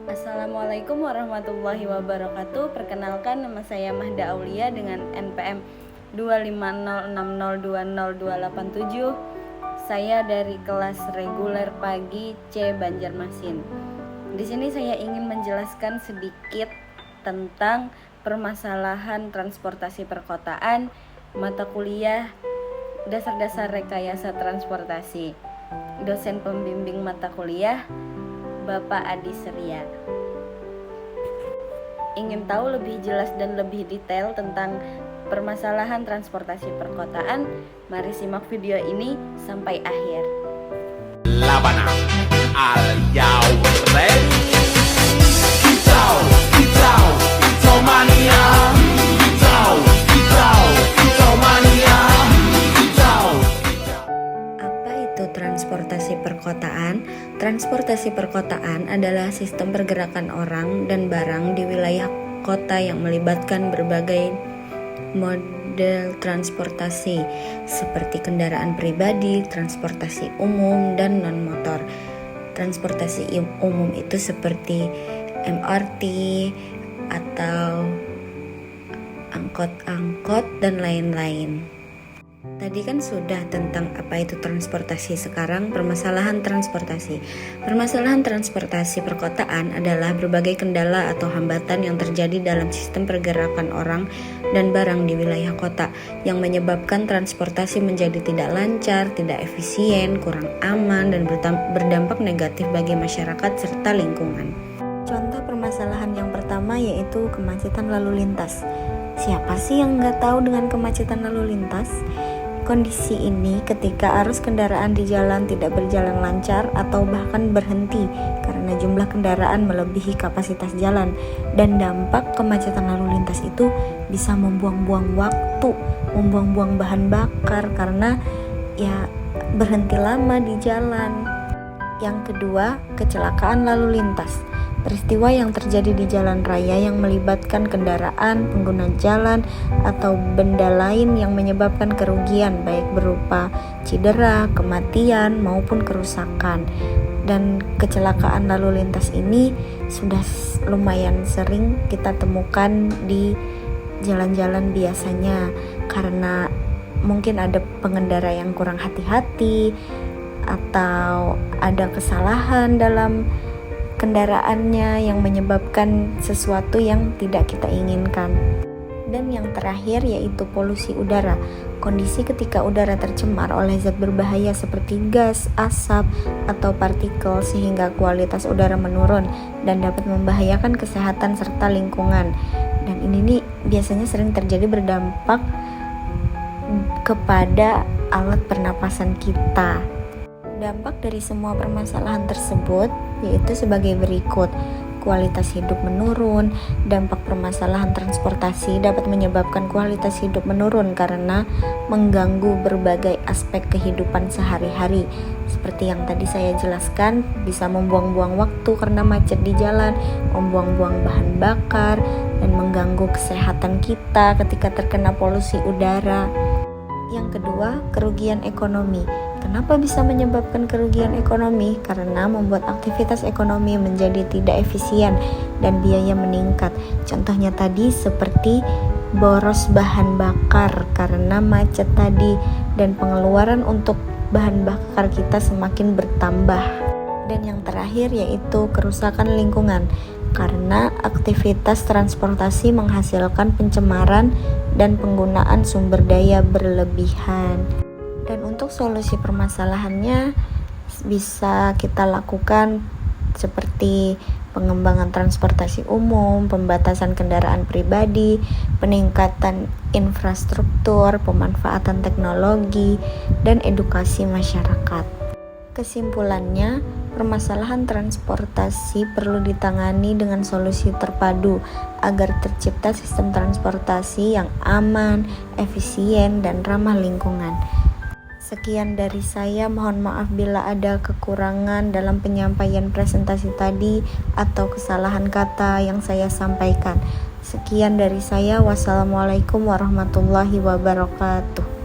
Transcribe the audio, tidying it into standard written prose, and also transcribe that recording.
Assalamualaikum warahmatullahi wabarakatuh. Perkenalkan, nama saya Mahda Aulia dengan NPM 25060202287. Saya dari kelas reguler pagi C Banjarmasin. Di sini saya ingin menjelaskan sedikit tentang permasalahan transportasi perkotaan, mata kuliah dasar-dasar rekayasa transportasi. Dosen pembimbing mata kuliah Bapak Adi Seria. Ingin tahu lebih jelas dan lebih detail tentang permasalahan transportasi perkotaan? Mari simak video ini sampai akhir. Labana, are you ready? Kicau, kicau, kicau mania. Kicau mania. Apa itu transportasi perkotaan? Transportasi perkotaan adalah sistem pergerakan orang dan barang di wilayah kota yang melibatkan berbagai model transportasi seperti kendaraan pribadi, transportasi umum, dan non-motor. Transportasi umum itu seperti MRT atau angkot-angkot dan lain-lain. Tadi kan sudah tentang apa itu transportasi, sekarang permasalahan transportasi. Permasalahan transportasi perkotaan adalah berbagai kendala atau hambatan yang terjadi dalam sistem pergerakan orang dan barang di wilayah kota yang menyebabkan transportasi menjadi tidak lancar, tidak efisien, kurang aman, dan berdampak negatif bagi masyarakat serta lingkungan. Contoh permasalahan yang pertama yaitu kemacetan lalu lintas. Siapa sih yang nggak tahu dengan kemacetan lalu lintas? Kondisi ini ketika arus kendaraan di jalan tidak berjalan lancar atau bahkan berhenti karena jumlah kendaraan melebihi kapasitas jalan, dan dampak kemacetan lalu lintas itu bisa membuang-buang waktu, membuang-buang bahan bakar karena ya berhenti lama di jalan. Yang kedua, kecelakaan lalu lintas. Peristiwa yang terjadi di jalan raya yang melibatkan kendaraan, pengguna jalan, atau benda lain yang menyebabkan kerugian baik berupa cedera, kematian, maupun kerusakan. Dan kecelakaan lalu lintas ini sudah lumayan sering kita temukan di jalan-jalan biasanya karena mungkin ada pengendara yang kurang hati-hati atau ada kesalahan dalam kendaraannya yang menyebabkan sesuatu yang tidak kita inginkan. Dan yang terakhir yaitu polusi udara. Kondisi ketika udara tercemar oleh zat berbahaya seperti gas, asap, atau partikel sehingga kualitas udara menurun dan dapat membahayakan kesehatan serta lingkungan. Dan ini nih biasanya sering terjadi berdampak kepada alat pernapasan kita. Dampak dari semua permasalahan tersebut yaitu sebagai berikut. Kualitas hidup menurun. Dampak permasalahan transportasi dapat menyebabkan kualitas hidup menurun karena mengganggu berbagai aspek kehidupan sehari-hari. Seperti yang tadi saya jelaskan, bisa membuang-buang waktu karena macet di jalan, membuang-buang bahan bakar, dan mengganggu kesehatan kita ketika terkena polusi udara. Yang kedua, kerugian ekonomi. Kenapa bisa menyebabkan kerugian ekonomi? Karena membuat aktivitas ekonomi menjadi tidak efisien dan biaya meningkat. Contohnya tadi seperti boros bahan bakar karena macet tadi, dan pengeluaran untuk bahan bakar kita semakin bertambah. Dan yang terakhir yaitu kerusakan lingkungan. Karena aktivitas transportasi menghasilkan pencemaran dan penggunaan sumber daya berlebihan. Dan untuk solusi permasalahannya bisa kita lakukan seperti pengembangan transportasi umum, pembatasan kendaraan pribadi, peningkatan infrastruktur, pemanfaatan teknologi, dan edukasi masyarakat. Kesimpulannya, permasalahan transportasi perlu ditangani dengan solusi terpadu agar tercipta sistem transportasi yang aman, efisien, dan ramah lingkungan. Sekian dari saya, mohon maaf bila ada kekurangan dalam penyampaian presentasi tadi atau kesalahan kata yang saya sampaikan. Sekian dari saya, wassalamualaikum warahmatullahi wabarakatuh.